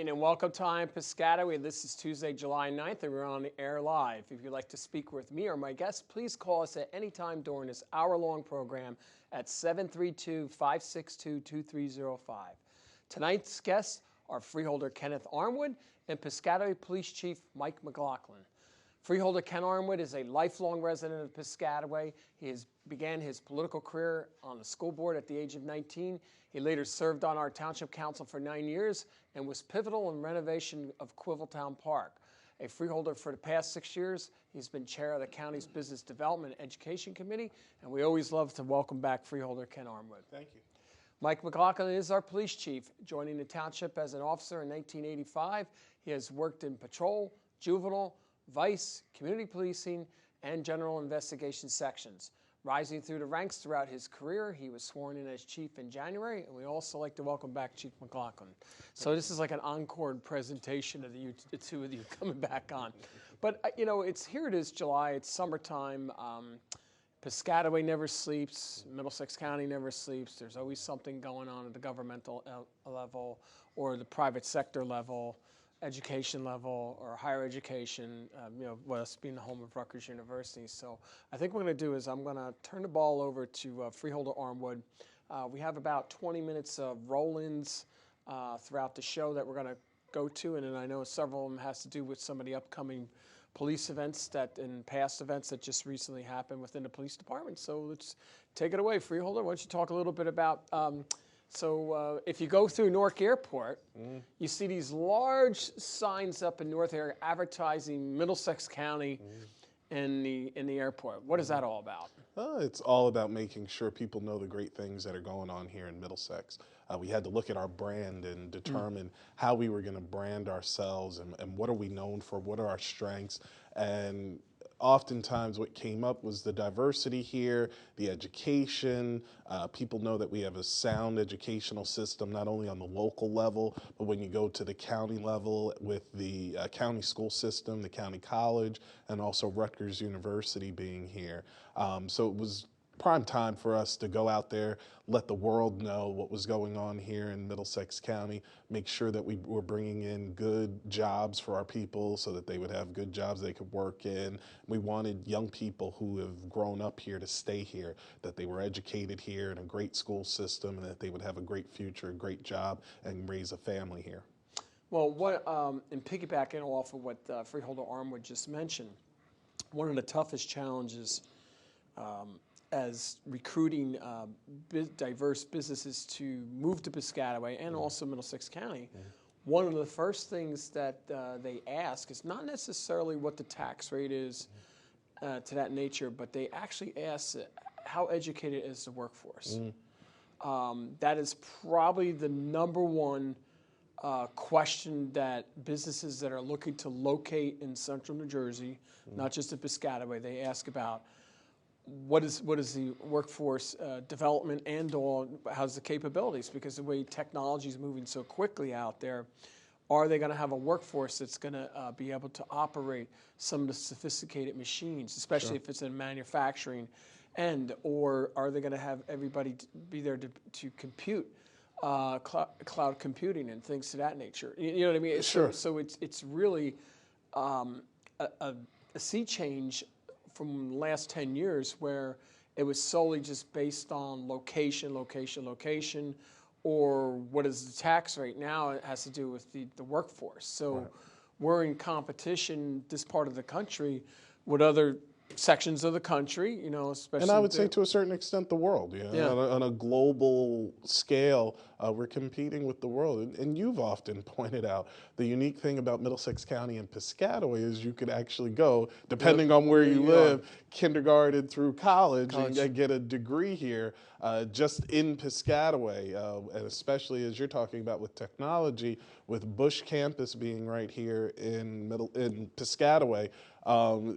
evening and welcome to Piscataway. This is Tuesday, July 9th, and we're on the air live. If you'd like to speak with me or my guests, please call us at any time during this hour-long program at 732-562-2305. Tonight's guests are Freeholder Kenneth Armwood and Piscataway Police Chief Mike McLaughlin. Freeholder Ken Armwood is a lifelong resident of Piscataway. He began his political career on the school board at the age of 19. He later served on our township council for 9 years and was pivotal in renovation of Quiveltown Park. A freeholder for the past 6 years, he's been chair of the county's Business Development and Education Committee, and we always love to welcome back Freeholder Ken Armwood. Thank you. Mike McLaughlin is our police chief, joining the township as an officer in 1985. He has worked in patrol, juvenile, vice, community policing, and general investigation sections. Rising through the ranks throughout his career, he was sworn in as chief in January, and we also like to welcome back Chief McLaughlin. So this is like an encore presentation of the two of you coming back on. But you know, here it is July, it's summertime. Piscataway never sleeps, Middlesex County never sleeps. There's always something going on at the governmental level or the private sector level, education level, or higher education, West being the home of Rutgers University. So I think what I'm going to do is I'm going to turn the ball over to Freeholder Armwood. We have about 20 minutes of roll-ins throughout the show that we're going to go to, and then I know several of them has to do with some of the upcoming police events and past events that just recently happened within the police department. So let's take it away, Freeholder. Why don't you talk a little bit about if you go through Newark Airport, you see these large signs up in North area advertising Middlesex County in the airport. What is that all about? It's all about making sure people know the great things that are going on here in Middlesex. We had to look at our brand and determine how we were going to brand ourselves and what are we known for, what are our strengths. And oftentimes what came up was the diversity here, the education. People know that we have a sound educational system, not only on the local level, but when you go to the county level with the county school system, the county college, and also Rutgers University being here. So it was prime time for us to go out there, let the world know what was going on here in Middlesex County, make sure that we were bringing in good jobs for our people so that they would have good jobs they could work in. We wanted young people who have grown up here to stay here, that they were educated here in a great school system, and that they would have a great future, a great job, and raise a family here. Well, and piggybacking off of what Freeholder Armwood just mentioned, one of the toughest challenges as recruiting diverse businesses to move to Piscataway and also Middlesex County, one of the first things that they ask is not necessarily what the tax rate is to that nature, but they actually ask how educated is the workforce. That is probably the number one question that businesses that are looking to locate in central New Jersey, not just in Piscataway, they ask about. What is the workforce development and how's the capabilities? Because the way technology is moving so quickly out there, are they going to have a workforce that's going to be able to operate some of the sophisticated machines, especially if it's in manufacturing, or are they going to have everybody be there to compute, cloud computing and things to that nature? You know what I mean? Sure. So it's really a sea change from the last 10 years where it was solely just based on location, or what is the tax rate. Now it has to do with the workforce. So we're in competition, this part of the country, with other sections of the country, especially. And I would say to a certain extent the world, on a global scale, we're competing with the world. And you've often pointed out the unique thing about Middlesex County and Piscataway is you could actually go, depending on where you live, kindergarten through college. And get a degree here just in Piscataway, and especially as you're talking about with technology, with Bush campus being right here in Piscataway.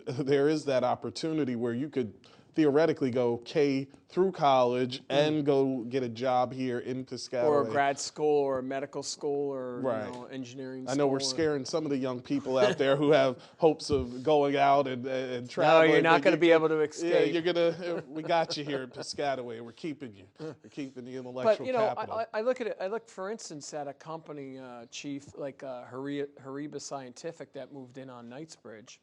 There is that opportunity where you could theoretically go K through college and go get a job here in Piscataway. Or a grad school or a medical school or Right. engineering school. I know we're scaring some of the young people out there who have hopes of going out and traveling. No, you're not going to be able to escape. Yeah, we got you here at Piscataway. We're keeping you. We're keeping the intellectual capital. I look at it. I look, for instance, at a company chief like Hariba Scientific that moved in on Knightsbridge.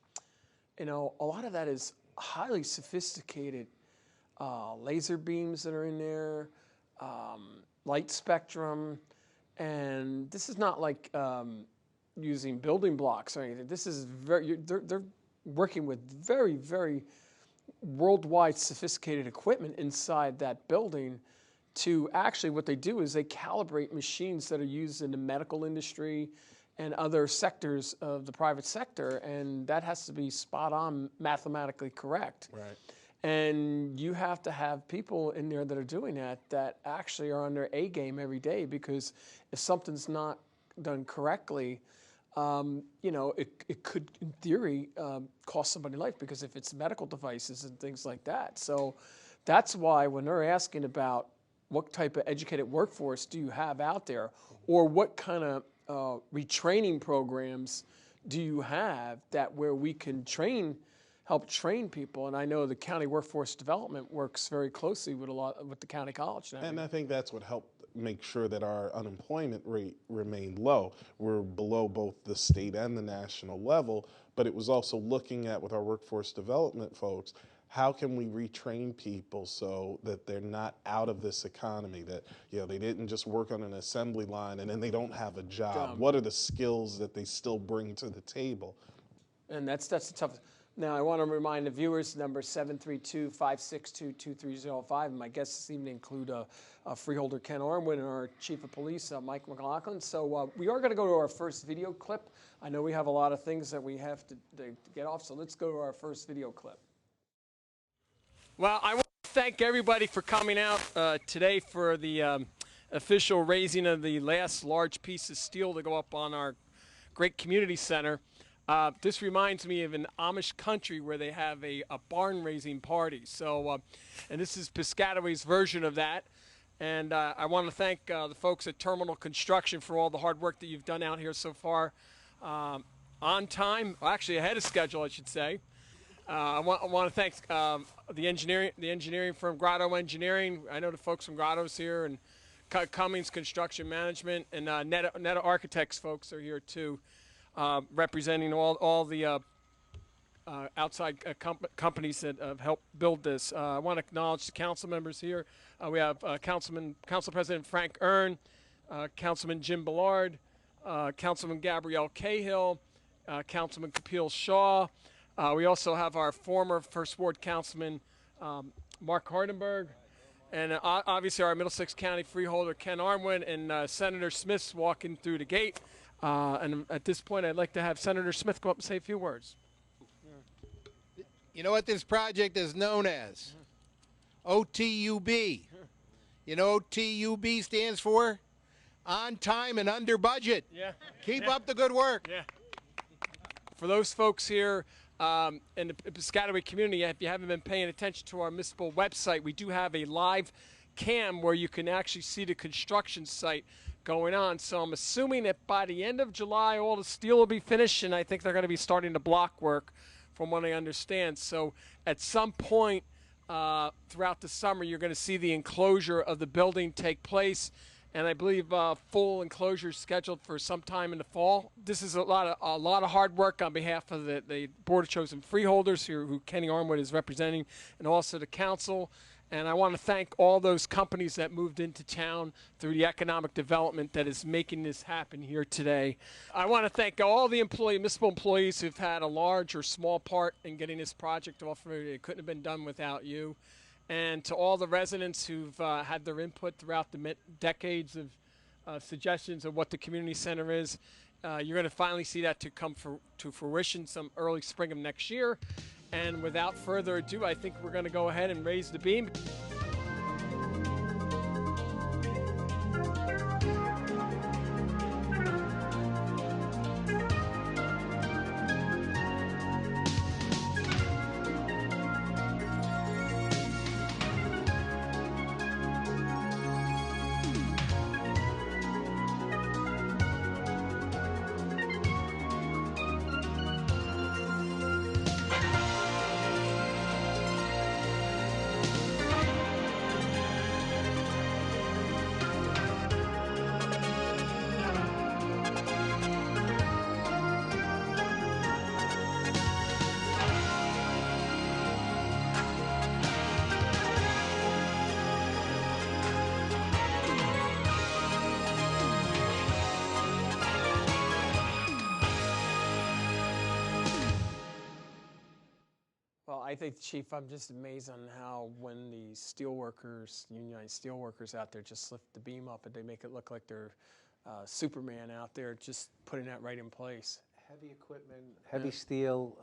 A lot of that is highly sophisticated laser beams that are in there, light spectrum, and this is not like using building blocks or anything. This is they're working with very, very worldwide sophisticated equipment inside that building. To actually, what they do is they calibrate machines that are used in the medical industry and other sectors of the private sector, and that has to be spot on, mathematically correct. Right. And you have to have people in there that are doing that actually are on their A game every day, because if something's not done correctly, it could, in theory, cost somebody life, because if it's medical devices and things like that. So that's why when they're asking about what type of educated workforce do you have out there, or what kind of retraining programs do you have where we can help train people? And I know the county workforce development works very closely with the county college. And I think that's what helped make sure that our unemployment rate remained low. We're below both the state and the national level, but it was also looking at, with our workforce development folks, how can we retrain people so that they're not out of this economy, that they didn't just work on an assembly line and then they don't have a job. What are the skills that they still bring to the table? And that's the toughest. Now, I want to remind the viewers, number 732-562-2305. My guests this evening include Freeholder Ken Armwood and our Chief of Police, Mike McLaughlin. So we are going to go to our first video clip. I know we have a lot of things that we have to get off, so let's go to our first video clip. Well, I want to thank everybody for coming out today for the official raising of the last large piece of steel to go up on our great community center. This reminds me of an Amish country where they have a barn raising party. So, and this is Piscataway's version of that. And I want to thank the folks at Terminal Construction for all the hard work that you've done out here so far. On time, well, actually ahead of schedule, I should say. I want to thank the engineering firm Grotto Engineering. I know the folks from Grotto's here, and Cummings Construction Management, and Netta Architects folks are here too, representing all the outside companies that have helped build this. I want to acknowledge the council members here. We have Council President Frank Earn, Councilman Jim Ballard, Councilman Gabrielle Cahill, Councilman Kapil Shaw. We also have our former First Ward Councilman, Mark Hardenberg, and obviously our Middlesex County Freeholder, Ken Armwood, and Senator Smith's walking through the gate. And at this point, I'd like to have Senator Smith come up and say a few words. You know what this project is known as? OTUB. You know what OTUB stands for? On time and under budget. Yeah. Keep up the good work. Yeah. For those folks here, in the Piscataway community, if you haven't been paying attention to our municipal website, we do have a live cam where you can actually see the construction site going on. So I'm assuming that by the end of July, all the steel will be finished, and I think they're going to be starting the block work from what I understand. So at some point throughout the summer, you're going to see the enclosure of the building take place. And I believe full enclosure is scheduled for sometime in the fall. This is a lot of hard work on behalf of the Board of Chosen Freeholders here, who Kenny Armwood is representing, and also the council. And I want to thank all those companies that moved into town through the economic development that is making this happen here today. I want to thank all the municipal employees who've had a large or small part in getting this project off. It couldn't have been done without you. And to all the residents who've had their input throughout the decades of suggestions of what the community center is, you're going to finally see that to come to fruition some early spring of next year. And without further ado, I think we're going to go ahead and raise the beam. I think, Chief, I'm just amazed on how when the steelworkers, unionized steelworkers out there just lift the beam up and they make it look like they're Superman out there, just putting that right in place. Heavy equipment, heavy steel,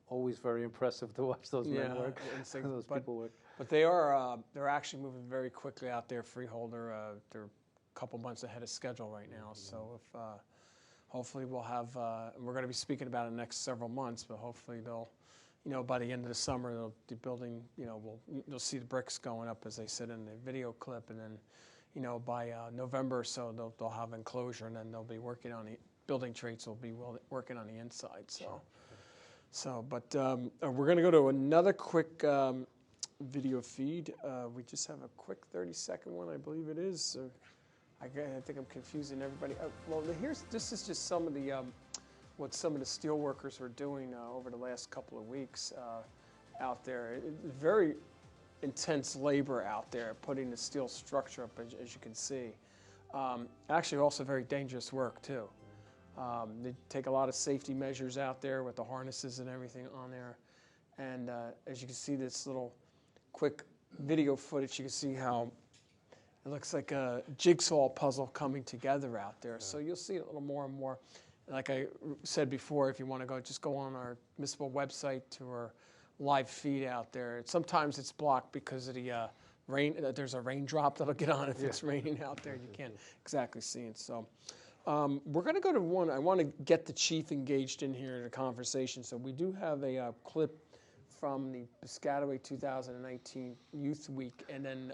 always very impressive to watch those men work, those people work. But they're actually moving very quickly out there, Freeholder. They're a couple months ahead of schedule right now. So if hopefully we'll have, we're going to be speaking about it in the next several months, but hopefully they'll, by the end of the summer, they'll be building, you'll see the bricks going up, as they said in the video clip, and then, by November or so, they'll have enclosure, and then they'll be working on the building trades will be working on the inside. But we're going to go to another quick video feed. We just have a quick 30-second one, I believe it is. So I think I'm confusing everybody. Well, this is just some of the what some of the steel workers are doing over the last couple of weeks out there. Very intense labor out there, putting the steel structure up, as you can see. Actually, also very dangerous work too. They take a lot of safety measures out there with the harnesses and everything on there. And as you can see, this little quick video footage, you can see how it looks like a jigsaw puzzle coming together out there. Yeah. So you'll see it a little more and more. Like I said before, if you want to go, just go on our municipal website to our live feed out there. Sometimes it's blocked because of the rain. There's a raindrop that'll get on if it's raining out there. You can't exactly see it. So. We're going to go to one. I want to get the chief engaged in here in a conversation. So we do have a clip from the Piscataway 2019 Youth Week, and then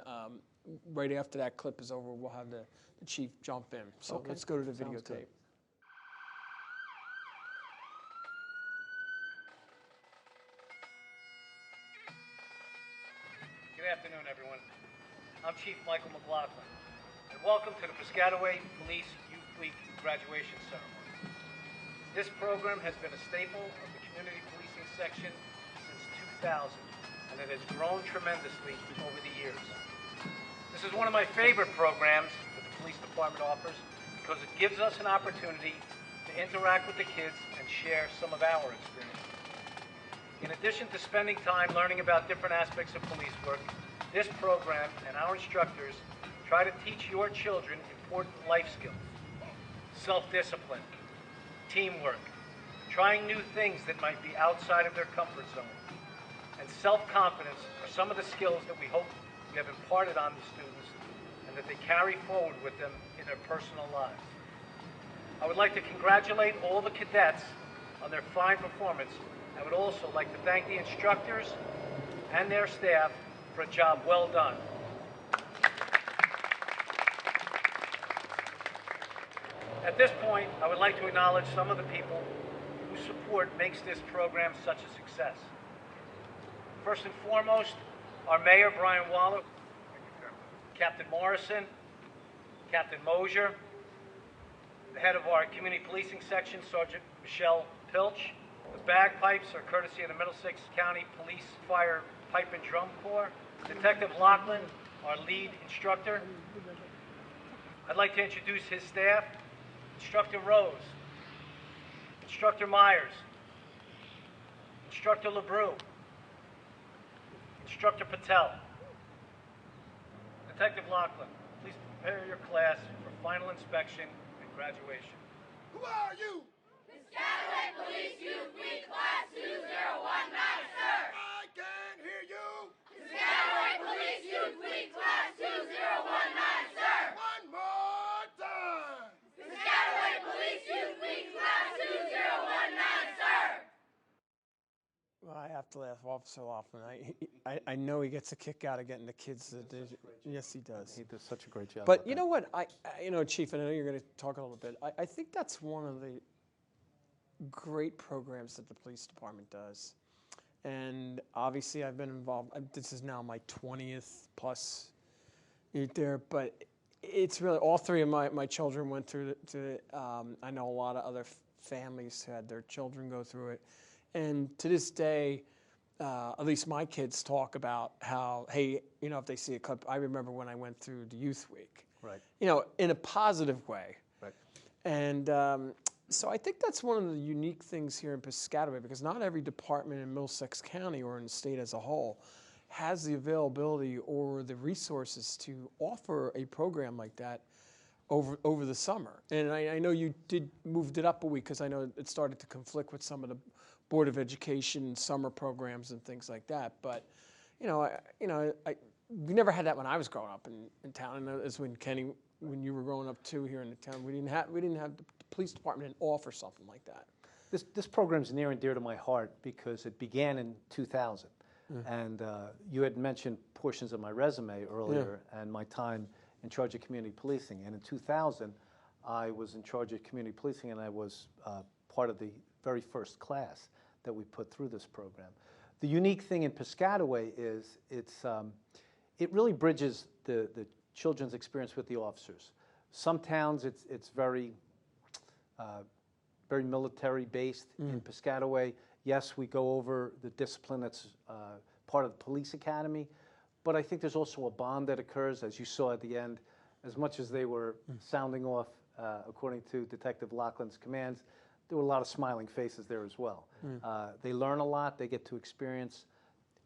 right after that clip is over, we'll have the chief jump in. So let's go to the videotape. Good afternoon, everyone. I'm Chief Michael McLaughlin, and welcome to the Piscataway Police Youth Week graduation ceremony. This program has been a staple of the community policing section since 2000, and it has grown tremendously over the years. This is one of my favorite programs that the police department offers because it gives us an opportunity to interact with the kids and share some of our experiences. In addition to spending time learning about different aspects of police work, this program and our instructors try to teach your children important life skills. Self-discipline, teamwork, trying new things that might be outside of their comfort zone, and self-confidence are some of the skills that we hope we have imparted on the students and that they carry forward with them in their personal lives. I would like to congratulate all the cadets on their fine performance. I would also like to thank the instructors and their staff for a job well done. At this point, I would like to acknowledge some of the people whose support makes this program such a success. First and foremost, our Mayor, Brian Wahler, Captain Morrison, Captain Mosier, the head of our community policing section, Sergeant Michelle Pilch. The bagpipes are courtesy of the Middlesex County Police Fire Pipe and Drum Corps. Detective Lachlan, our lead instructor. I'd like to introduce his staff. Instructor Rose, Instructor Myers, Instructor LeBrew, Instructor Patel. Detective Lachlan, please prepare your class for final inspection and graduation. Who are you? Piscataway Police Youth Week Class 2019, sir. I can't hear you. Piscataway Police Youth Week Class 2019, sir. One more time. Piscataway Police Youth Week Class 2019, sir. Well, I have to laugh, Officer Laughlin. I know he gets a kick out of getting the kids. Yes, he does. He does such a great job. But you know what? Chief, and I know you're going to talk a little bit. I think that's one of the great programs that the police department does. And obviously, I've been involved. This is now my 20th plus year there, but it's really all three of my children went through it. I know a lot of other families had their children go through it. And to this day, at least my kids talk about how, hey, if they see a clip, I remember when I went through the Youth Week. Right. In a positive way. Right. And So I think that's one of the unique things here in Piscataway, because not every department in Middlesex County or in the state as a whole has the availability or the resources to offer a program like that over the summer. And I know you moved it up a week because I know it started to conflict with some of the Board of Education summer programs and things like that. But we never had that when I was growing up in town. And as when Kenny, when you were growing up too here in the town, we didn't have the police department offer something like that. This program's near and dear to my heart because it began in 2000. And you had mentioned portions of my resume earlier and my time in charge of community policing. And in 2000, I was in charge of community policing, and I was part of the very first class that we put through this program. The unique thing in Piscataway is it really bridges the children's experience with the officers. Some towns, it's very military based. In Piscataway, yes, we go over the discipline that's part of the police academy, but I think there's also a bond that occurs, as you saw at the end. As much as they were sounding off, according to Detective McLaughlin's commands, there were a lot of smiling faces there as well. They learn a lot. They get to experience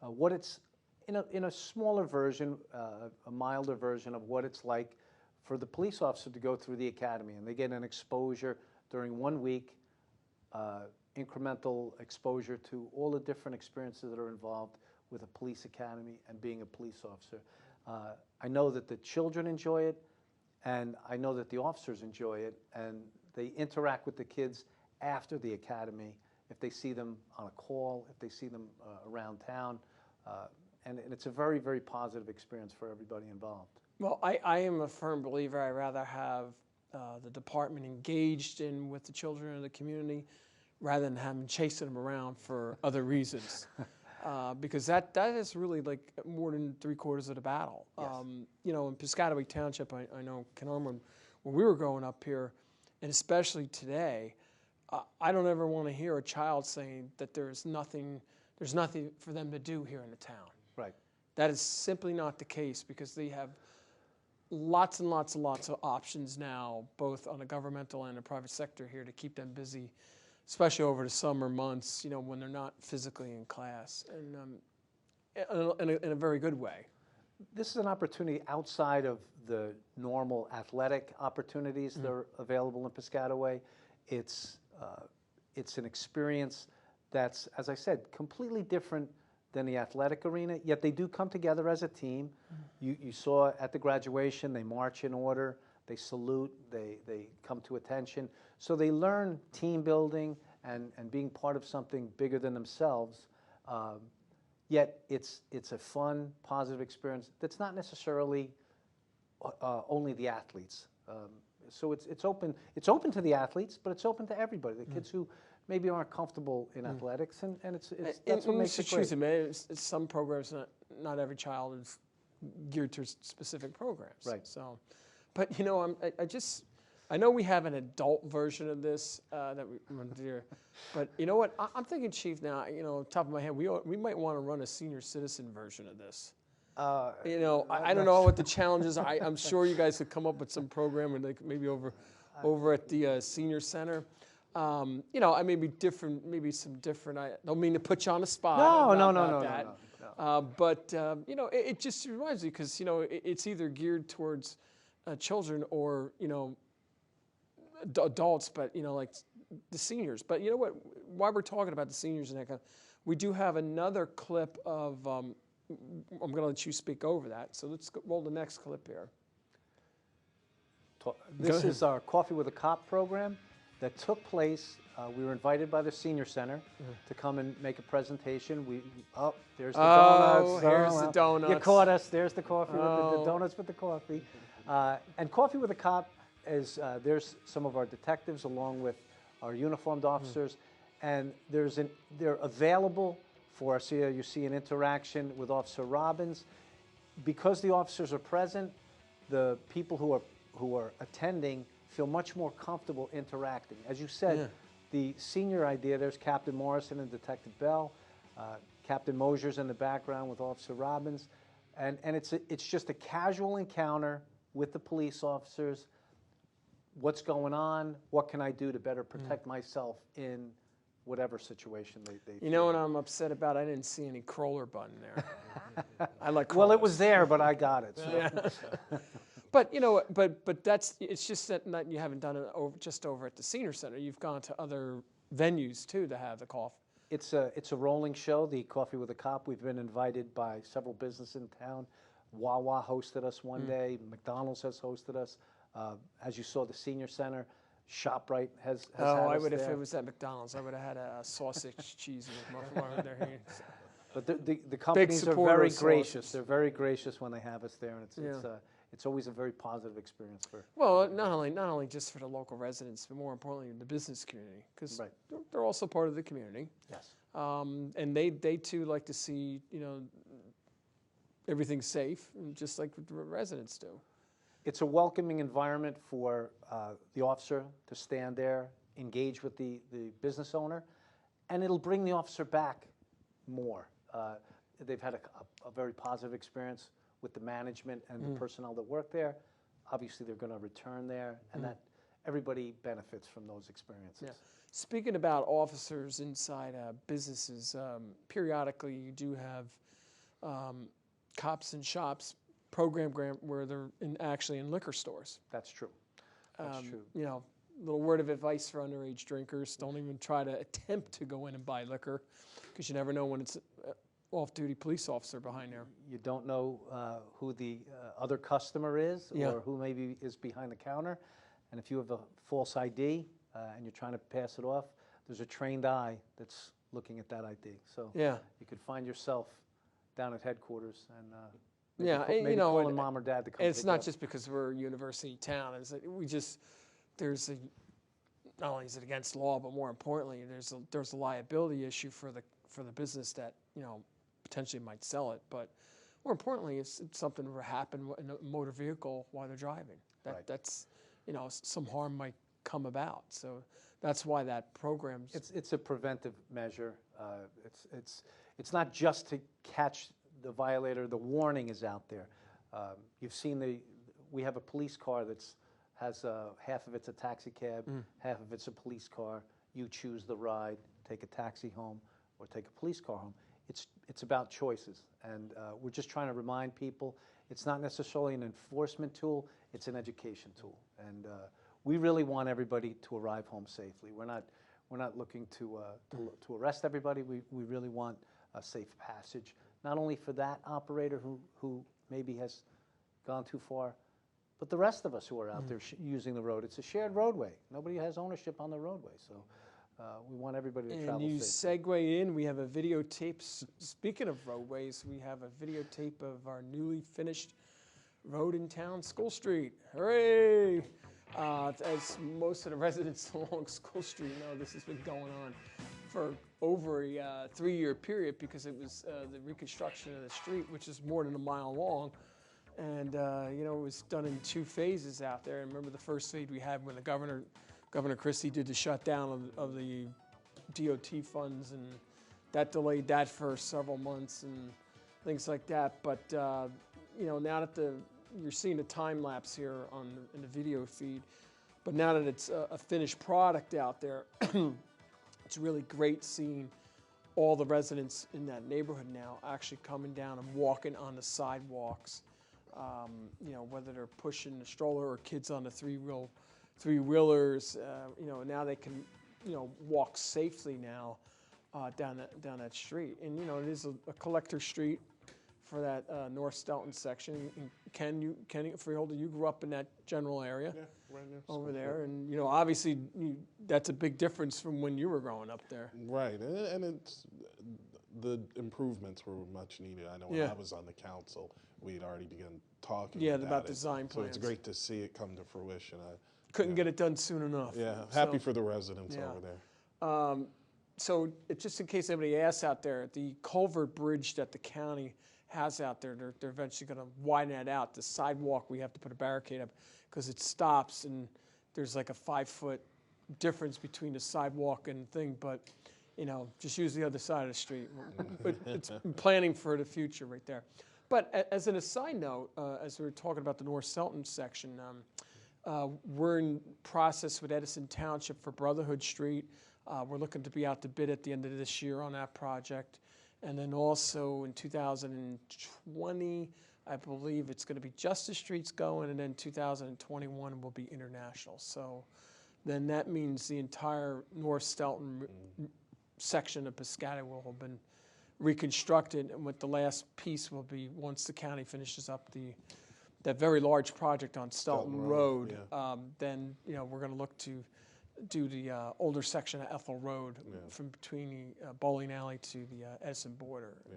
what it's, in a smaller version, a milder version of what it's like for the police officer to go through the academy. And they get an exposure during 1 week, incremental exposure to all the different experiences that are involved with a police academy and being a police officer. I know that the children enjoy it, and I know that the officers enjoy it, and they interact with the kids after the academy if they see them on a call, if they see them around town, and it's a very, very positive experience for everybody involved. Well, I am a firm believer I'd rather have the department engaged in with the children of the community rather than having chasing them around for other reasons. Because that is really like more than 3/4 of the battle. Yes. In Piscataway Township, I know Ken Armwood, when we were growing up here, and especially today, I don't ever want to hear a child saying that there's nothing for them to do here in the town. Right. That is simply not the case, because they have lots and lots and lots of options now, both on the governmental and the private sector here, to keep them busy, especially over the summer months, when they're not physically in class, and in a very good way. This is an opportunity outside of the normal athletic opportunities that are available in Piscataway. It's an experience that's, as I said, completely different than the athletic arena, yet they do come together as a team. You saw at the graduation, they march in order, they salute, they come to attention. So they learn team building and being part of something bigger than themselves. Yet it's a fun, positive experience that's not necessarily only the athletes. So it's open to the athletes, but it's open to everybody. The kids who maybe aren't comfortable in athletics, and that's what makes it great. It's some programs, not every child is geared to specific programs. Right. So, but I know we have an adult version of this that we run here, but you know what? I'm thinking, Chief, now, top of my head, we might want to run a senior citizen version of this. I don't know what the challenges are. I'm sure you guys could come up with some program, and like maybe over at the senior center. I may be different, maybe some different. I don't mean to put you on the spot. No. But it just reminds me, because it's either geared towards children or adults, but like the seniors. But you know what? While we're talking about the seniors and that, we do have another clip of. I'm going to let you speak over that. So let's roll the next clip here. This is our Coffee with a Cop program that took place. We were invited by the Senior Center to come and make a presentation. There's the donuts. Here's the donuts. You caught us. There's the coffee, with the donuts with the coffee. And Coffee with a Cop is, there's some of our detectives along with our uniformed officers, and they're available for us. Here you see an interaction with Officer Robbins. Because the officers are present, the people who are attending feel much more comfortable interacting. As you said, the senior idea, there's Captain Morrison and Detective Bell, Captain Mosier's in the background with Officer Robbins, and it's just a casual encounter with the police officers what's going on, what can I do to better protect myself in whatever situation they You know what I'm upset about? I didn't see any crawler button there. I like Well, it crawlers. was there, but I got it. So. Yeah. But you know, but it's just that not, you haven't done it just over at the senior center. You've gone to other venues too to have the coffee. It's a rolling show, the Coffee with a Cop. We've been invited by several businesses in town. Wawa hosted us one day. McDonald's has hosted us. As you saw, the senior center, ShopRite has had us if there. it was at McDonald's, I would have had a sausage cheese with McLaughlin there. But the companies are supporter very of gracious. sausage. They're very gracious when they have us there, and Yeah. it's always a very positive experience for. Well, not only just for the local residents, but more importantly, the business community, because Right. they're also part of the community. Yes. And they too like to see, you know, everything safe, just like the residents do. It's a welcoming environment for the officer to stand there, engage with the business owner, and it'll bring the officer back more. They've had a very positive experience with the management and the personnel that work there. Obviously, they're going to return there, and that everybody benefits from those experiences. Yeah. Speaking about officers inside businesses, periodically you do have cops and shops program where they're actually in liquor stores. That's true. That's true. You know, little word of advice for underage drinkers: don't even try to attempt to go in and buy liquor, because you never know when it's an off-duty police officer behind there. You don't know who the other customer is, Yeah. or who maybe is behind the counter. And if you have a false ID and you're trying to pass it off, there's a trained eye that's looking at that ID. So Yeah. you could find yourself down at headquarters and Yeah, maybe you know, calling and mom or dad to come. it's pick not you up. just because we're a university town. It's that there's not only is it against law, but more importantly, there's a liability issue for the business that, you know, potentially might sell it. But more importantly, it's something that happen in a motor vehicle while they're driving. Right. That's, you know, some harm might come about. So that's why that program's. It's a preventive measure. It's not just to catch the violator. The warning is out there. You've seen we have a police car has half of it's a taxi cab, half of it's a police car. You choose the ride, take a taxi home, or take a police car home. It's about choices, and we're just trying to remind people it's not necessarily an enforcement tool, it's an education tool. And we really want everybody to arrive home safely. We're not looking to arrest everybody. We really want a safe passage, not only for that operator who maybe has gone too far, but the rest of us who are out there using the road. It's a shared roadway. Nobody has ownership on the roadway, so we want everybody to travel And you safely. segue in, we have a videotape. Speaking of roadways, we have a videotape of our newly finished road in town, School Street. Hooray! As most of the residents along School Street know, this has been going on for over a 3-year period, because it was the reconstruction of the street, which is more than a mile long. And, you know, it was done in 2 phases out there. And remember the first phase we had when the Governor Christie did the shutdown of the DOT funds, and that delayed that for several months and things like that. But, you know, now that you're seeing a time lapse here in the video feed, but now that it's a finished product out there, it's really great seeing all the residents in that neighborhood now actually coming down and walking on the sidewalks. You know, whether they're pushing the stroller or kids on the three-wheelers, you know, now they can, you know, walk safely now down that street. And, you know, it is a collector street for that North Stelton section. And Kenny Freeholder, you grew up in that general area. Yeah, right near over school. there. And, you know, obviously that's a big difference from when you were growing up there. Right, and it's the improvements were much needed. I know when Yeah. I was on the council, we had already begun talking About it. design So it's plans. great to see it come to fruition. Couldn't get it done soon enough. Yeah, happy So- for the residents yeah. over there. So just in case anybody asks out there, the culvert bridge that the county has out there, they're eventually going to widen that out. The sidewalk, we have to put a barricade up because it stops, and there's like a 5-foot difference between the sidewalk and thing. But, you know, just use the other side of the street. But it's planning for the future right there. But as an aside note, as we were talking about the North Stelton section, We're in process with Edison Township for Brotherhood Street. We're looking to be out to bid at the end of this year on that project. And then also in 2020, I believe it's going to be Justice Street's going, and then 2021 will be International. So then that means the entire North Stelton section of Piscataway will have been reconstructed, and what the last piece will be once the county finishes up that very large project on Stelton Road. Then we're going to look to do the older section of Ethel Road from between the bowling alley to the Edison border. Yeah,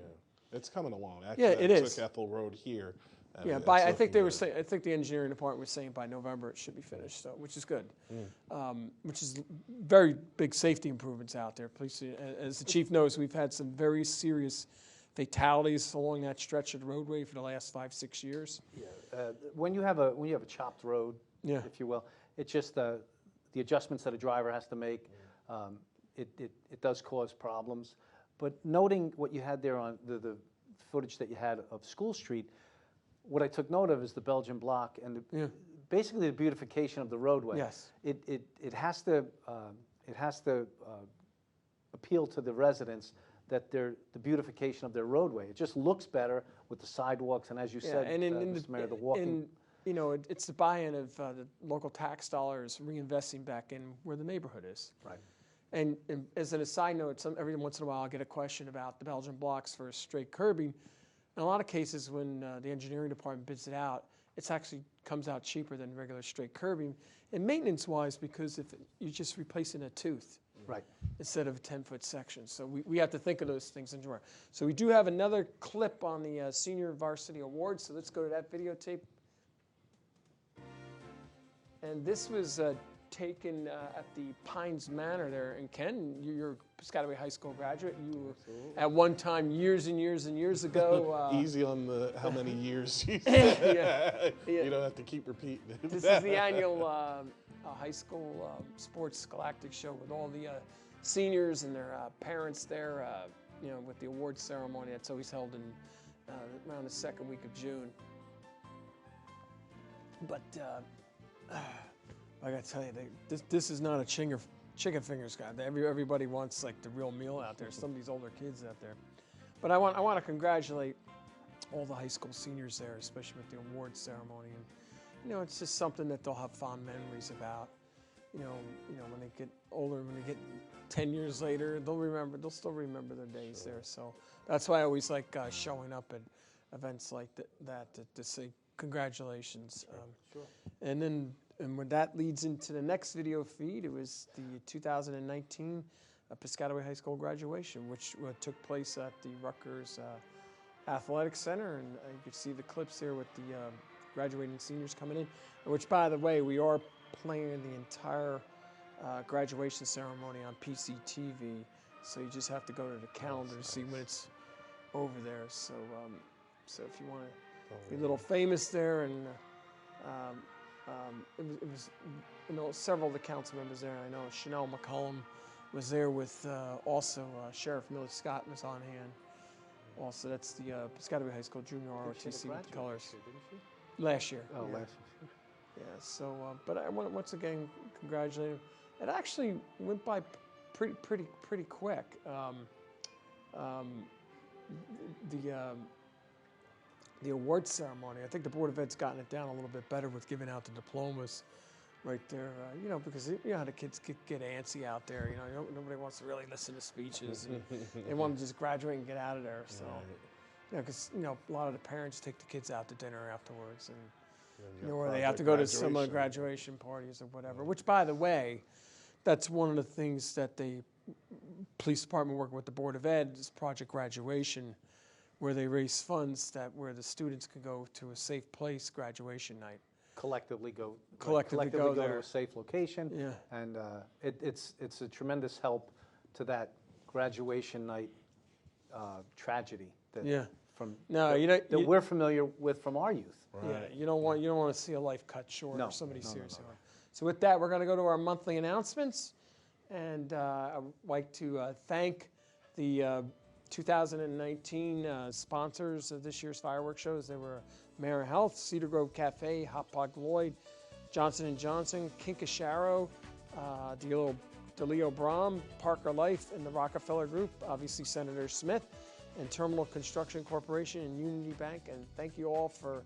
it's coming along. Actually, it is. Took Ethel Road here. Yeah, I think they were saying. I think the engineering department was saying by November it should be finished, so which is good. Which is very big safety improvements out there. Police, as the chief knows, we've had some very serious fatalities along that stretch of the roadway for the last 5-6 years. Yeah. When you have a chopped road, if you will, it's just the adjustments that a driver has to make. It does cause problems. But noting what you had there on the footage that you had of School Street, what I took note of is the Belgian block and basically the beautification of the roadway. Yes. It has to appeal to the residents that the beautification of their roadway. It just looks better with the sidewalks and, as you said, Mr. Mayor, the walking. It's the buy-in of the local tax dollars reinvesting back in where the neighborhood is. Right. And as an aside note, every once in a while I'll get a question about the Belgian blocks for straight curbing. In a lot of cases, when the engineering department bids it out, it actually comes out cheaper than regular straight curbing, and maintenance-wise, because if you're just replacing a tooth, right, instead of a 10-foot section. So we have to think of those things in drawer. So we do have another clip on the Senior Varsity Awards. So let's go to that videotape. And this was taken at the Pines Manor there. And Ken, you're a Piscataway High School graduate. You were at one time years and years and years ago. Easy on the how many years. You don't have to keep repeating it. This is the annual high school sports scholastic show with all the seniors and their parents there, with the awards ceremony. That's always held in around the second week of June. But I gotta tell you, this is not a chicken fingers guy. Everybody wants like the real meal out there. Some of these older kids out there. But I want to congratulate all the high school seniors there, especially with the awards ceremony. And it's just something that they'll have fond memories about. When they get older, when they get 10 years later, they'll still remember their days there. So that's why I always like showing up at events like that to say congratulations. And when that leads into the next video feed, it was the 2019 Piscataway High School graduation, which took place at the Rutgers Athletic Center. And you can see the clips here with the graduating seniors coming in, which, by the way, we are playing the entire graduation ceremony on PCTV. So you just have to go to the calendar to see when it's over there. So if you want to be a little famous there, and it was several of the council members there. I know Chanel McCollum was there with also Sheriff Millie Scott was on hand. Also, that's the Piscataway High School Junior ROTC with the colors. Last year. Oh, yeah. last year. Yeah. So, but I want to once again congratulate him. It actually went by pretty quick. The awards ceremony, I think the Board of Ed's gotten it down a little bit better with giving out the diplomas right there, because you know how the kids get antsy out there. Nobody wants to really listen to speeches. And they want to just graduate and get out of there. So, because a lot of the parents take the kids out to dinner afterwards, and or they have to go to some of the graduation parties or whatever. Which, by the way, that's one of the things that the police department working with the Board of Ed is Project Graduation, where they raise funds where the students can go to a safe place graduation night. Collectively go there to a safe location. Yeah. And it's a tremendous help to that graduation night tragedy that we're familiar with from our youth. Right. Yeah, you don't want to see a life cut short or somebody seriously. No. So with that, we're going to go to our monthly announcements, and I'd like to thank the 2019 sponsors of this year's fireworks shows. They were Mara Health, Cedar Grove Cafe, Hot Pot Lloyd, Johnson & Johnson, Kinkasharo, DeLeo Brom, Parker Life, and the Rockefeller Group, obviously Senator Smith, and Terminal Construction Corporation and Unity Bank. And thank you all for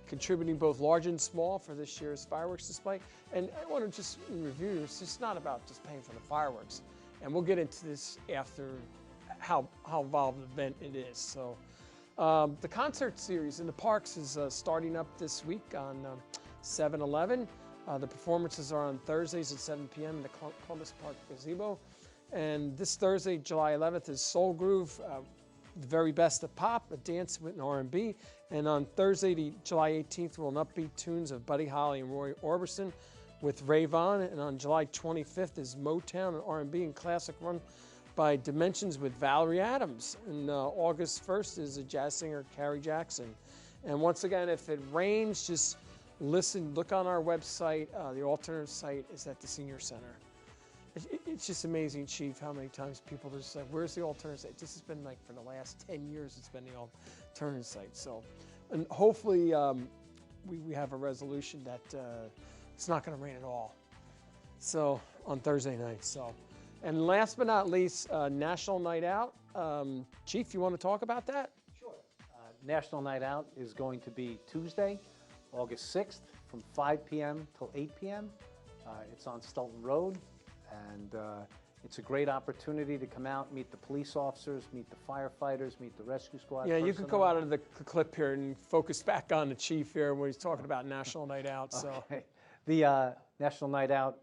contributing both large and small for this year's fireworks display. And I want to just review, it's just not about just paying for the fireworks. And we'll get into this after how involved an event it is. So the concert series in the parks is starting up this week on 7/11. The performances are on Thursdays at 7 p.m. in the Columbus Park Gazebo. And this Thursday, July 11th, is Soul Groove, the very best of pop, a dance with an R&B. And on Thursday, July 18th, will an upbeat tunes of Buddy Holly and Roy Orbison with Ray Vaughan. And on July 25th is Motown and R&B and classic run by Dimensions with Valerie Adams. And August 1st is a jazz singer, Carrie Jackson. And once again, if it rains, just listen, look on our website. The alternative site is at the Senior Center. It's just amazing, Chief, how many times people just say, where's the alternative site? This has been like for the last 10 years, it's been the alternative site. So, and hopefully we have a resolution that it's not going to rain at all. So, on Thursday night. So, and last but not least, National Night Out. Chief, you want to talk about that? Sure. National Night Out is going to be Tuesday, August 6th from 5 p.m. till 8 p.m. It's on Stulton Road. And it's a great opportunity to come out, meet the police officers, meet the firefighters, meet the rescue squad. Yeah, you could go out of the clip here and focus back on the chief here when he's talking about National Night Out. So, okay. The National Night Out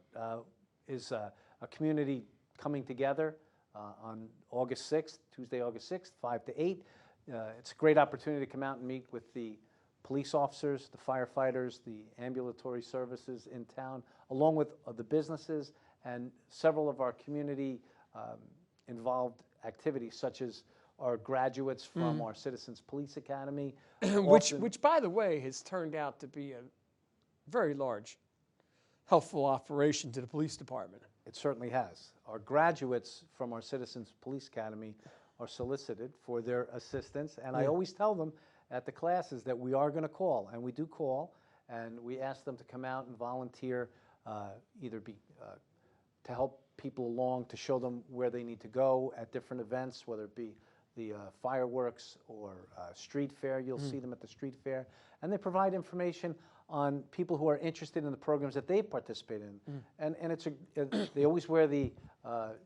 is a community coming together on August 6th, Tuesday, August 6th, 5 to 8. It's a great opportunity to come out and meet with the police officers, the firefighters, the ambulatory services in town, along with the businesses and several of our community involved activities, such as our graduates from our Citizens Police Academy. which, by the way, has turned out to be a very large, helpful operation to the police department. It certainly has. Our graduates from our Citizens Police Academy are solicited for their assistance, and I always tell them at the classes that we are going to call, and we do call, and we ask them to come out and volunteer, either to help people along, to show them where they need to go at different events, whether it be the fireworks or street fair. You'll see them at the street fair. And they provide information on people who are interested in the programs that they participate in. And they always wear the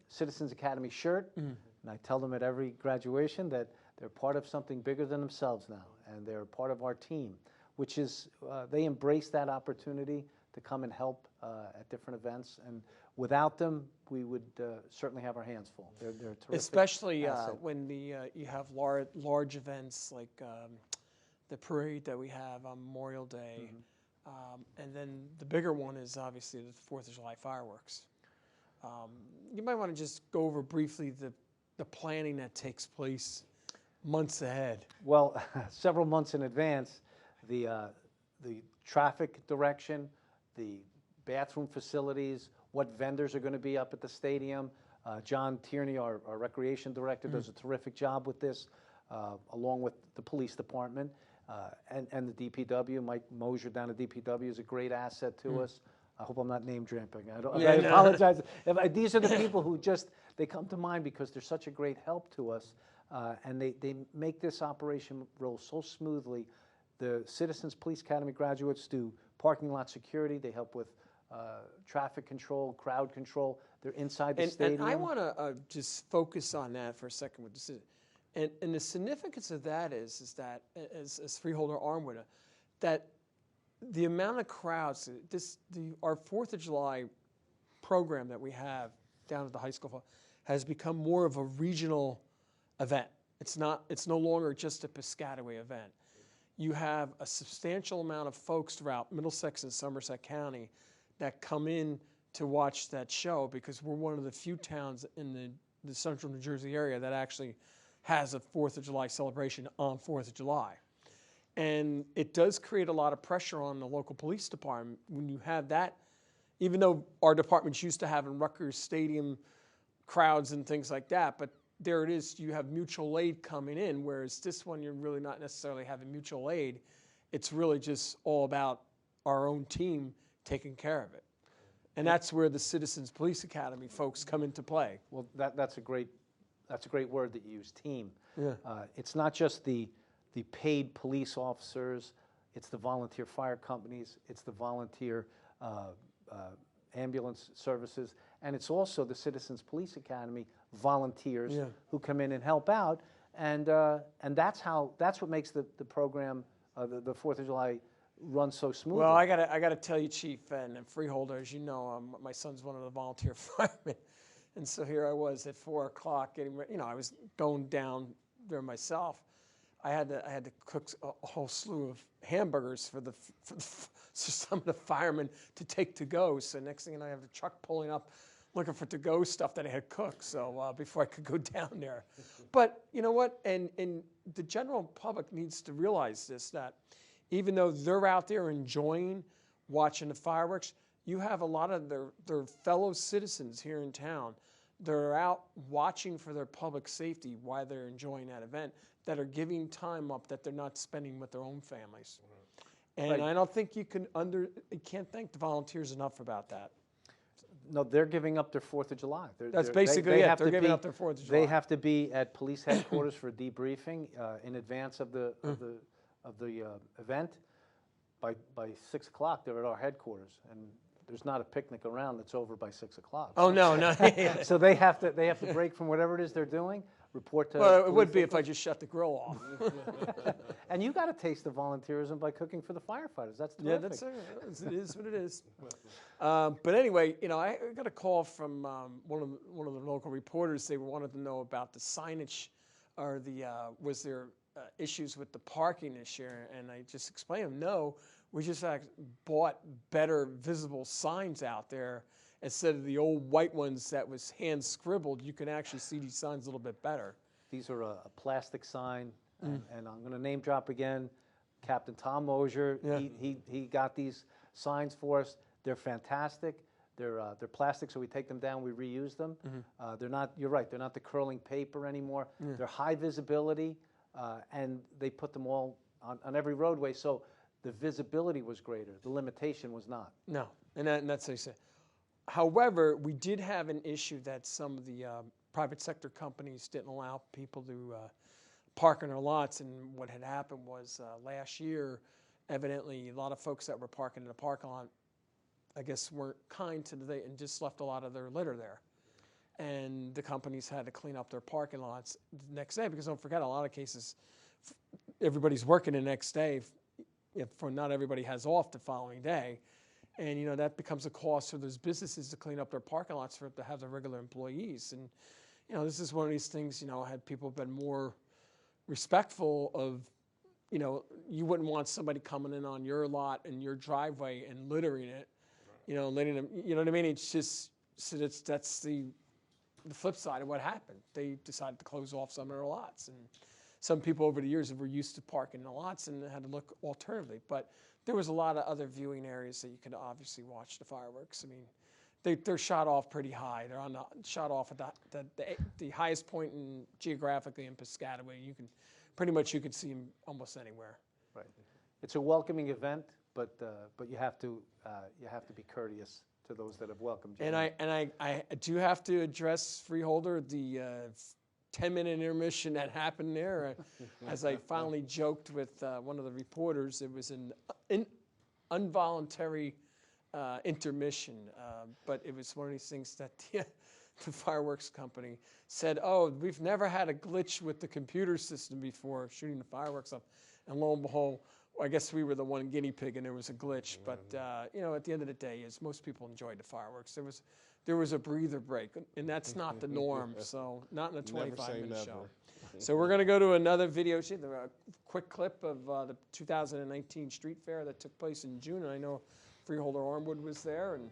Citizens Academy shirt. And I tell them at every graduation that they're part of something bigger than themselves now. And they're part of our team, which is they embrace that opportunity to come and help at different events. And without them, we would certainly have our hands full. They're terrific. Especially when you have large events like the parade that we have on Memorial Day. And then the bigger one is obviously the 4th of July fireworks. You might want to just go over briefly the planning that takes place months ahead. Well, several months in advance, the traffic direction, the bathroom facilities, what vendors are going to be up at the stadium. John Tierney, our recreation director, does a terrific job with this, along with the police department and the DPW. Mike Mosier down at DPW is a great asset to us. I hope I'm not name dropping. I apologize. These are the people who they come to mind because they're such a great help to us, and they make this operation roll so smoothly. The Citizens Police Academy graduates do parking lot security. They help with traffic control, crowd control. They're inside the stadium. And I want to just focus on that for a second with this. And the significance of that is that, as Freeholder Armwood, that the amount of crowds, our 4th of July program that we have down at the high school has become more of a regional event. It's no longer just a Piscataway event. You have a substantial amount of folks throughout Middlesex and Somerset County that come in to watch that show because we're one of the few towns in the central New Jersey area that actually has a 4th of July celebration on 4th of July. And it does create a lot of pressure on the local police department when you have that, even though our department's used to having Rutgers Stadium crowds and things like that, but there it is, you have mutual aid coming in, whereas this one you're really not necessarily having mutual aid. It's really just all about our own team taking care of it. And that's where the Citizens Police Academy folks come into play. Well, that's a great word that you use, team. Yeah. It's not just the paid police officers, it's the volunteer fire companies, it's the volunteer ambulance services, and it's also the Citizens Police Academy volunteers who come in and help out, and that's what makes the program, the 4th of July, run so smoothly. Well, I gotta tell you, Chief, and Freeholder, as you know, my son's one of the volunteer firemen, and so here I was at 4 o'clock getting ready. I was going down there myself. I had to cook a whole slew of hamburgers for some of the firemen to take to go. So next thing you know, I have the truck pulling up, looking for to go stuff that I had cooked. So before I could go down there, but you know what? And the general public needs to realize this, that even though they're out there enjoying watching the fireworks, you have a lot of their fellow citizens here in town that are out watching for their public safety while they're enjoying that event, that are giving time up that they're not spending with their own families. And Right. I don't think you can't thank the volunteers enough about that. No, they're giving up their 4th of July. That's basically it. have They're to giving be- up their 4th of July. They have to be at police headquarters for debriefing in advance of the event. By 6 o'clock, they're at our headquarters, and there's not a picnic around that's over by 6 o'clock. Oh, no, no. So they have to break from whatever it is they're doing, report to. Well, it police would be if I headquarters. just shut the grill off. And you got a taste of volunteerism by cooking for the firefighters. That's terrific. Yeah, it is what it is. But anyway, I got a call from one of the local reporters. They wanted to know about the signage, or was there issues with the parking this year? And I just explained to them, no, we just bought better visible signs out there. Instead of the old white ones that was hand scribbled, you can actually see these signs a little bit better. These are a plastic sign, and I'm going to name drop again, Captain Tom Mosier. Yeah. He got these signs for us. They're fantastic. They're plastic, so we take them down, we reuse them. They're not. You're right. They're not the curling paper anymore. They're high visibility, and they put them all on every roadway. So the visibility was greater. The limitation was not. No, and that's what I said. However, we did have an issue that some of the private sector companies didn't allow people to park in their lots, and what had happened was last year, evidently, a lot of folks that were parking in the parking lot, I guess, weren't kind to and just left a lot of their litter there. And the companies had to clean up their parking lots the next day, because don't forget, a lot of cases, everybody's working the next day, for not everybody has off the following day. And, that becomes a cost for those businesses to clean up their parking lots to have their regular employees. And, this is one of these things, had people been more respectful of, you wouldn't want somebody coming in on your lot and your driveway and littering it, letting them, you know what I mean? It's just, so that's the flip side of what happened. They decided to close off some of their lots. And some people over the years were used to parking in the lots and had to look alternatively. But there was a lot of other viewing areas that you could obviously watch the fireworks. I mean, they're shot off pretty high. They're shot off at the highest point geographically in Piscataway. You could see them almost anywhere. Right. It's a welcoming event, but you have to be courteous to those that have welcomed you. And I do have to address, Freeholder, the 10-minute intermission that happened there. As I finally joked with one of the reporters, it was an involuntary intermission, but it was one of these things that the fireworks company said, oh, we've never had a glitch with the computer system before shooting the fireworks up. And lo and behold, I guess we were the one guinea pig and there was a glitch. But, at the end of the day, is most people enjoyed the fireworks. There was a breather break, and that's not the norm, so not in a 25-minute show. So we're going to go to another video, a quick clip of the 2019 Street Fair that took place in June. And I know Freeholder Armwood was there, and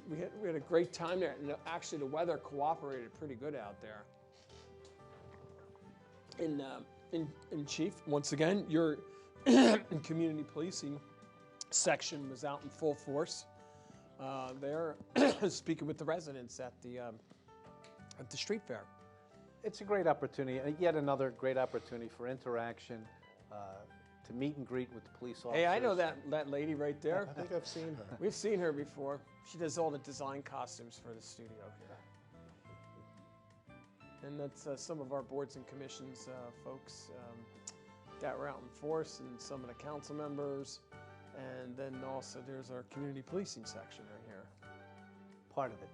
we had a great time there. And actually, the weather cooperated pretty good out there. And Chief, once again, your community policing section was out in full force. There, speaking with the residents at the street fair. It's a great opportunity, yet another great opportunity for interaction, to meet and greet with the police officers. Hey, I know that lady right there. I think I've seen her. We've seen her before. She does all the design costumes for the studio here. And that's some of our boards and commissions folks that were out in force, and some of the council members. And then also there's our community policing section right here. Part of it.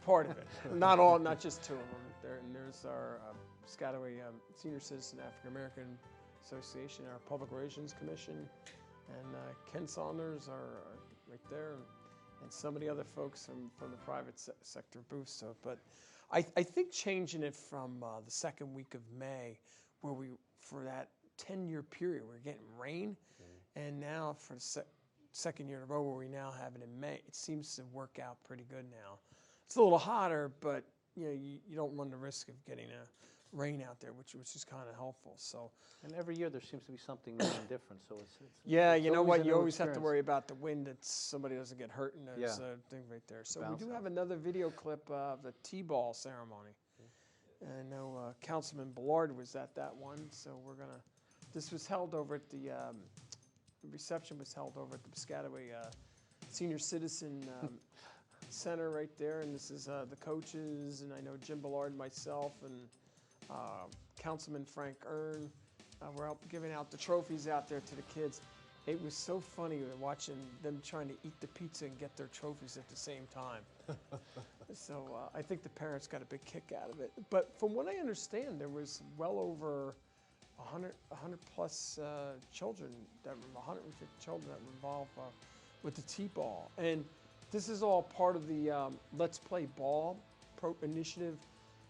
Part of it. Not all, not just two of them. And there's our Piscataway Senior Citizen African American Association, our Public Relations Commission, and Ken Saunders are right there, and some of the other folks from the private sector booths. So, but I think changing it from the second week of May, where for that 10-year period, we're getting rain, and now for the second year in a row where we now have it in May, it seems to work out pretty good now. It's a little hotter, but you don't run the risk of getting a rain out there, which is kind of helpful. So, and every year there seems to be something new and different. So it's yeah, it's you know always what? a You new always have to experience. worry about the wind, that somebody doesn't get hurt in those thing right there. So we do have another video clip of the T-ball ceremony. And I know Councilman Ballard was at that one, so we're gonna. This was held over at the reception was held over at the Piscataway Senior Citizen Center right there, and this is the coaches, and I know Jim Ballard, myself, and Councilman Frank Earn. We're out giving out the trophies out there to the kids. It was so funny watching them trying to eat the pizza and get their trophies at the same time. So I think the parents got a big kick out of it. But from what I understand, there was well over 100 plus children, 150 children that were involved with the T-ball. And this is all part of the Let's Play Ball initiative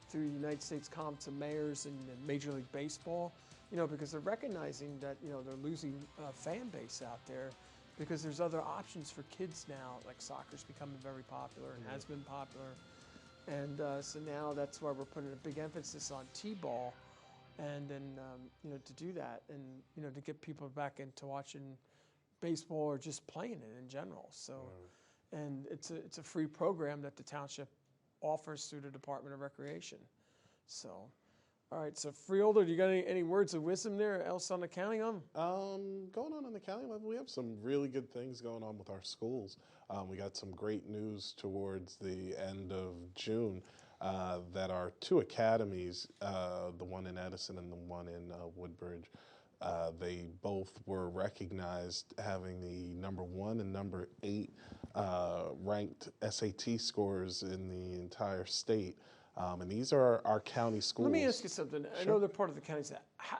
through the United States Conference of Mayors and Major League Baseball, because they're recognizing that, they're losing fan base out there, because there's other options for kids now, like soccer's becoming very popular and has been popular. And so now that's why we're putting a big emphasis on T-ball, and then, to do that, and, to get people back into watching baseball or just playing it in general. So, and it's a free program that the township offers through the Department of Recreation. So, all right, so Freeholder, do you got any words of wisdom there else on the county on? Going on the county level, we have some really good things going on with our schools. We got some great news towards the end of June that our two academies, the one in Edison and the one in Woodbridge, they both were recognized having the #1 and #8 ranked SAT scores in the entire state. And these are our county schools. Let me ask you something. Sure. I know they're part of the county.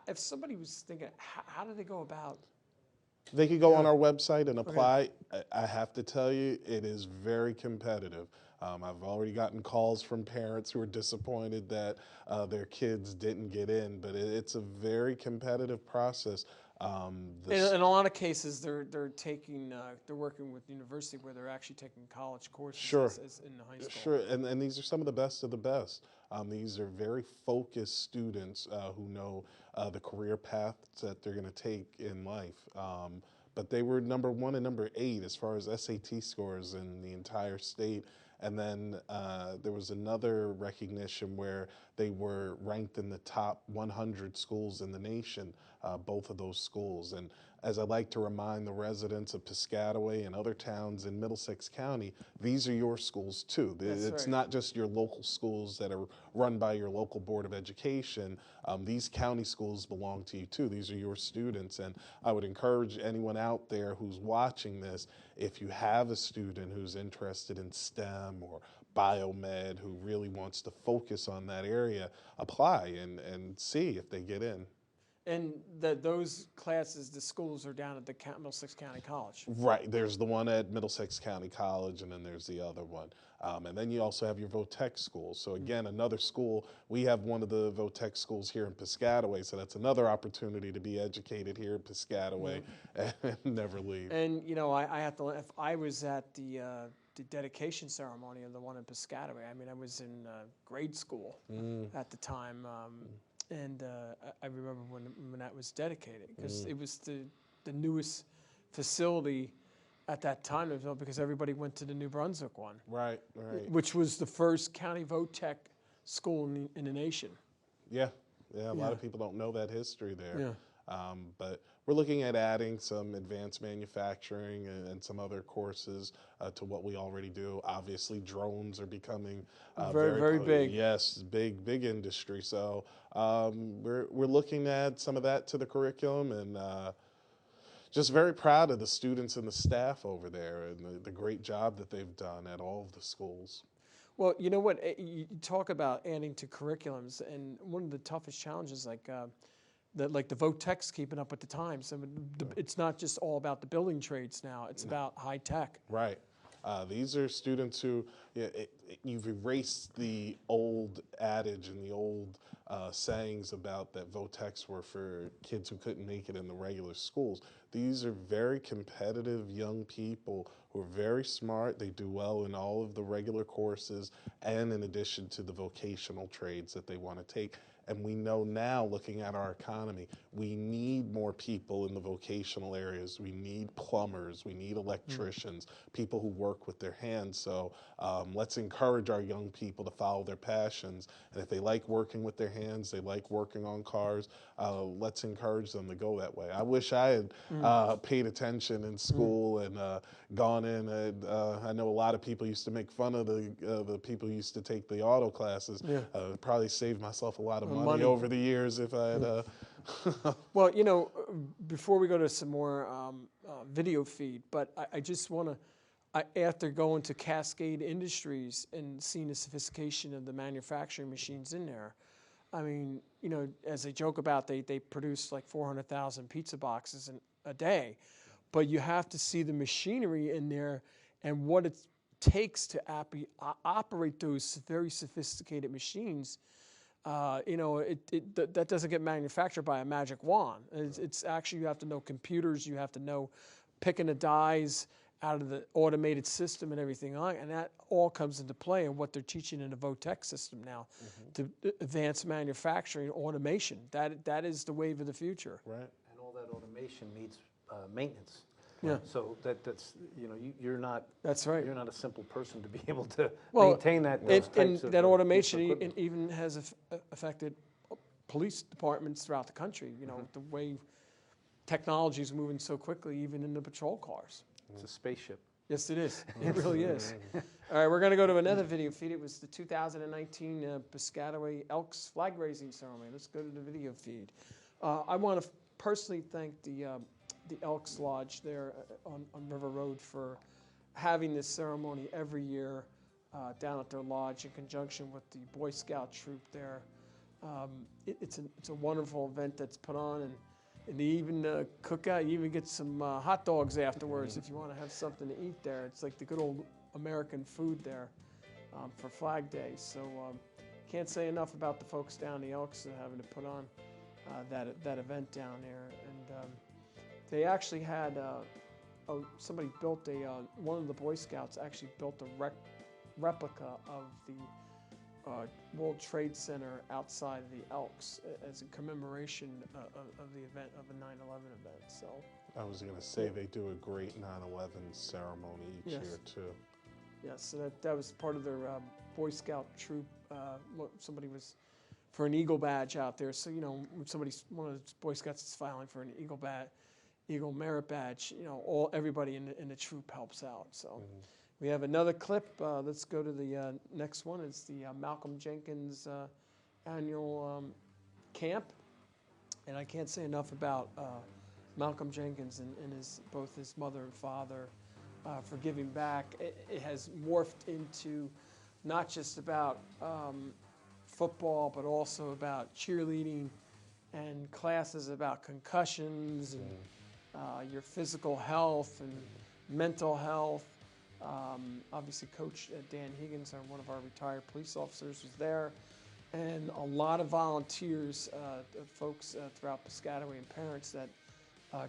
If somebody was thinking, how do they go about? They could go on our website and apply. Okay. I have to tell you, it is very competitive. I've already gotten calls from parents who are disappointed that their kids didn't get in, but it's a very competitive process. In a lot of cases, they're working with the university where they're actually taking college courses as in the high school. Sure, and these are some of the best of the best. These are very focused students who know the career paths that they're going to take in life. But they were #1 and #8 as far as SAT scores in the entire state. And then there was another recognition where they were ranked in the top 100 schools in the nation, both of those schools. And as I like to remind the residents of Piscataway and other towns in Middlesex County, these are your schools too. It's not just your local schools that are run by your local Board of Education. These county schools belong to you too. These are your students. And I would encourage anyone out there who's watching this, if you have a student who's interested in STEM or biomed, who really wants to focus on that area, apply and see if they get in. And those classes, the schools are down at the Middlesex County College. Right. There's the one at Middlesex County College, and then there's the other one. And then you also have your VOTEC schools. So again, another school. We have one of the VOTEC schools here in Piscataway, so that's another opportunity to be educated here in Piscataway and never leave. And I have to. If I was at the dedication ceremony of the one in Piscataway, I mean, I was in grade school at the time. And I remember when that was dedicated, because it was the newest facility at that time, because everybody went to the New Brunswick one. Right. Which was the first county VOTEC school in the nation. Yeah, a lot of people don't know that history there. Yeah. But we're looking at adding some advanced manufacturing and some other courses to what we already do. Obviously, drones are becoming very big. Yes, big industry. So we're looking to add some of that to the curriculum, and just very proud of the students and the staff over there and the great job that they've done at all of the schools. Well, you know what? You talk about adding to curriculums, and one of the toughest challenges, like the VOTEC's keeping up with the times. I mean, it's not just all about the building trades now; it's about high tech. Right. These are students who you've erased the old adage and the old sayings about that VOTECs were for kids who couldn't make it in the regular schools. These are very competitive young people who are very smart. They do well in all of the regular courses and in addition to the vocational trades that they want to take. And we know now, looking at our economy, we need more people in the vocational areas. We need plumbers, we need electricians, people who work with their hands. So let's encourage our young people to follow their passions. And if they like working with their hands, they like working on cars, let's encourage them to go that way. I wish I had paid attention in school and gone in. I know a lot of people used to make fun of the people who used to take the auto classes. Probably saved myself a lot of money over the years if I had. Well, you know, before we go to some more video feed, but I just want to, after going to Cascade Industries and seeing the sophistication of the manufacturing machines in there, I mean, you know, as they joke about, they produce like 400,000 pizza boxes a day, but you have to see the machinery in there and what it takes to operate those very sophisticated machines. You know, that doesn't get manufactured by a magic wand. It's actually, you have to know computers, you have to know picking the dies out of the automated system and everything on, and that all comes into play in what they're teaching in the VOTEC system now, to advanced manufacturing, automation. That is the wave of the future. Right. And all that automation needs maintenance. Yeah. So that's, you know, you're not. That's right. You're not a simple person to be able to Well, maintain that. And that automation even has affected police departments throughout the country. You know, the way technology is moving so quickly, even in the patrol cars. It's a spaceship. Yes, it is. It really is. All right, we're going to go to another video feed. It was the 2019 Piscataway Elks flag raising ceremony. Let's go to the video feed. I want to personally thank the Elks Lodge there on River Road for having this ceremony every year down at their lodge in conjunction with the Boy Scout troop there. It's a wonderful event that's put on, and they even cook out. You even get some hot dogs afterwards if you want to have something to eat there. It's like the good old American food there for Flag Day. So can't say enough about the folks down the Elks having to put on that event down there. And they actually had somebody built one of the Boy Scouts actually built a replica of the World Trade Center outside the Elks as a commemoration of the event, of a 9/11 event. So I was going to say they do a great 9/11 ceremony each year too. Yes, so that was part of their Boy Scout troop. Somebody was for an Eagle badge out there. So you know, when one of the Boy Scouts is filing for an Eagle Merit badge, you know, everybody in the troop helps out. So. We have another clip. Let's go to the next one. It's the Malcom Jenkins annual camp. And I can't say enough about Malcom Jenkins and both his mother and father for giving back. It has morphed into not just about football, but also about cheerleading and classes about concussions and your physical health and mental health. Obviously, Coach Dan Higgins, one of our retired police officers, was there, and a lot of volunteers, folks throughout Piscataway and parents that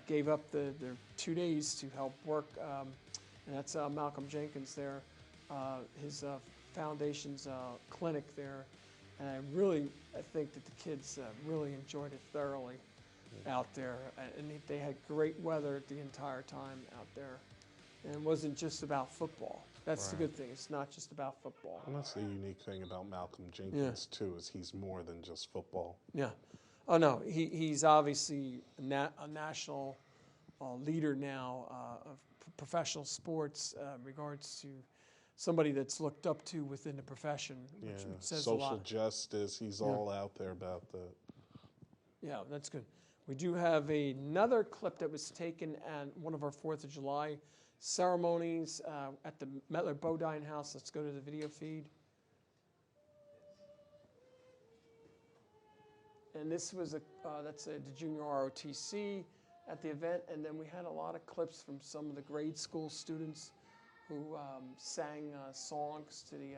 gave up their 2 days to help work, and that's Malcom Jenkins there, his foundation's clinic there, and I think that the kids really enjoyed it thoroughly out there, and they had great weather the entire time out there. And it wasn't just about football. That's the good thing. It's not just about football. And that's the unique thing about Malcom Jenkins, too, is he's more than just football. Yeah. Oh, no, he's obviously a national leader now of professional sports in regards to somebody that's looked up to within the profession, which Yeah, says a lot. social justice, he's all out there about that. Yeah, that's good. We do have another clip that was taken at one of our 4th of July ceremonies at the Metlar Bodine house. Let's go to the video feed. And this was that's the junior ROTC at the event, and then we had a lot of clips from some of the grade school students who sang songs to the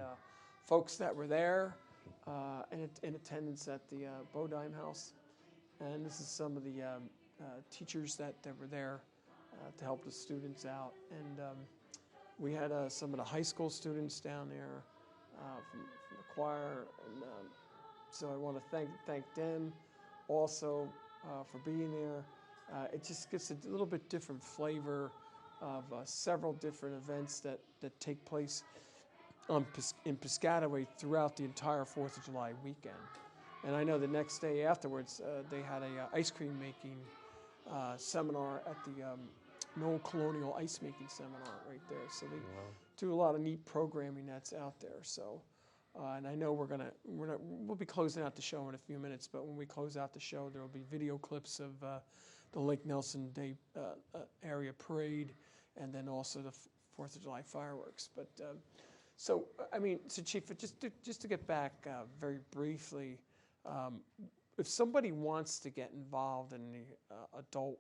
folks that were there in attendance at the Bodine house. And this is some of the teachers that were there to help the students out. And we had some of the high school students down there from the choir. And so I want to thank them also for being there. It just gets a little bit different flavor of several different events that take place in Piscataway throughout the entire 4th of July weekend. And I know the next day afterwards, they had a ice cream making seminar at the Knoll Colonial Ice Making Seminar right there. So they do a lot of neat programming that's out there. So, and I know we'll be closing out the show in a few minutes. But when we close out the show, there will be video clips of the Lake Nelson Day area parade, and then also the 4th of July fireworks. But so I mean, so Chief, just to get back very briefly. If somebody wants to get involved in the adult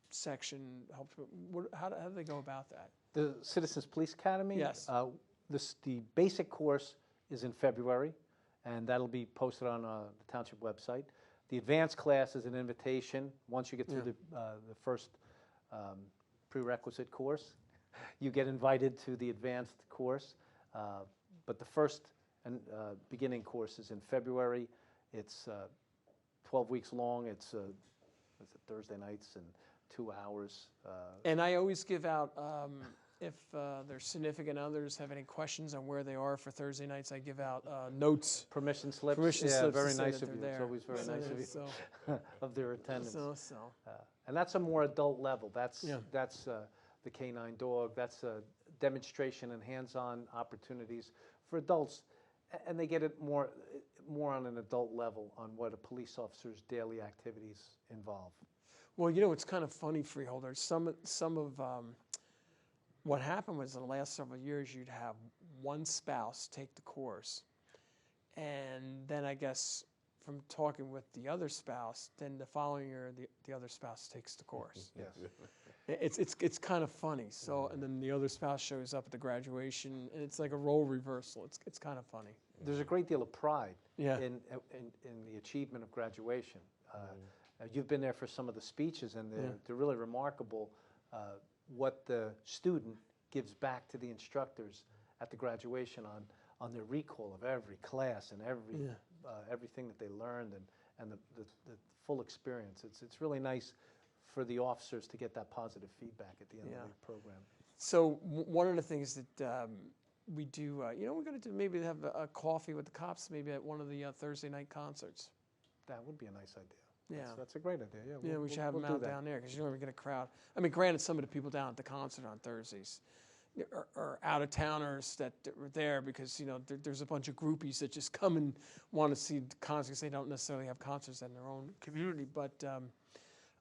section, how do they go about that? The Citizens Police Academy? Yes. The basic course is in February, and that'll be posted on the township website. The advanced class is an invitation. Once you get through the first prerequisite course, you get invited to the advanced course. But the first and beginning course is in February. It's 12 weeks long. It's Thursday nights and 2 hours. And I always give out, if their significant others have any questions on where they are for Thursday nights, I give out notes. Permission slips. Permission yeah, slips very to say nice that of you. they're It's there. always very nice of you. So, of their attendance. so. And that's a more adult level. That's Yeah. The canine dog. That's a demonstration and hands-on opportunities for adults, and they get it more on an adult level on what a police officer's daily activities involve. Well, you know, it's kind of funny, Freeholder. Some of what happened was in the last several years, you'd have one spouse take the course, and then I guess from talking with the other spouse, then the following year the other spouse takes the course. Yes. It's kind of funny. So, and then the other spouse shows up at the graduation, and it's like a role reversal. It's kind of funny. There's a great deal of pride Yeah. in the achievement of graduation. You've been there for some of the speeches, and they're really remarkable what the student gives back to the instructors at the graduation on their recall of every class and everything that they learned and the full experience. It's really nice for the officers to get that positive feedback at the end of the program. So one of the things that we do, we're going to do maybe have a coffee with the cops maybe at one of the Thursday night concerts. That would be a nice idea. Yeah. That's a great idea. Yeah, We should have them we'll out down there because you don't even get a crowd. I mean, granted, some of the people down at the concert on Thursdays are out-of-towners that were there because, there's a bunch of groupies that just come and want to see the concerts. They don't necessarily have concerts in their own community. But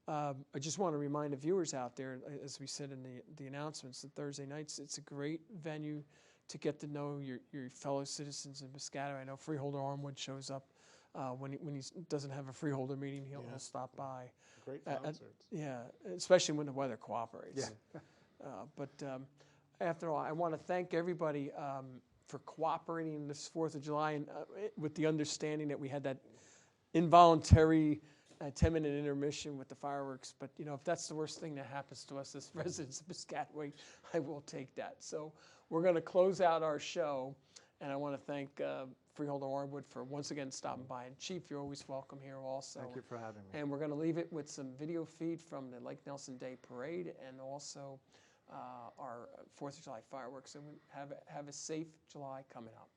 I just want to remind the viewers out there, as we said in the announcements, that Thursday nights, it's a great venue to get to know your fellow citizens in Piscataway. I know Freeholder Armwood shows up. When he doesn't have a Freeholder meeting, he'll stop by. Great concerts. Especially when the weather cooperates. Yeah. But after all, I want to thank everybody for cooperating this 4th of July and with the understanding that we had that involuntary 10-minute intermission with the fireworks. But, if that's the worst thing that happens to us as residents of Piscataway, I will take that. So we're going to close out our show, and I want to thank Freeholder Armwood for once again stopping by. And Chief, you're always welcome here also. Thank you for having me. And we're going to leave it with some video feed from the Lake Nelson Day Parade and also our 4th of July fireworks. And have a safe July coming up.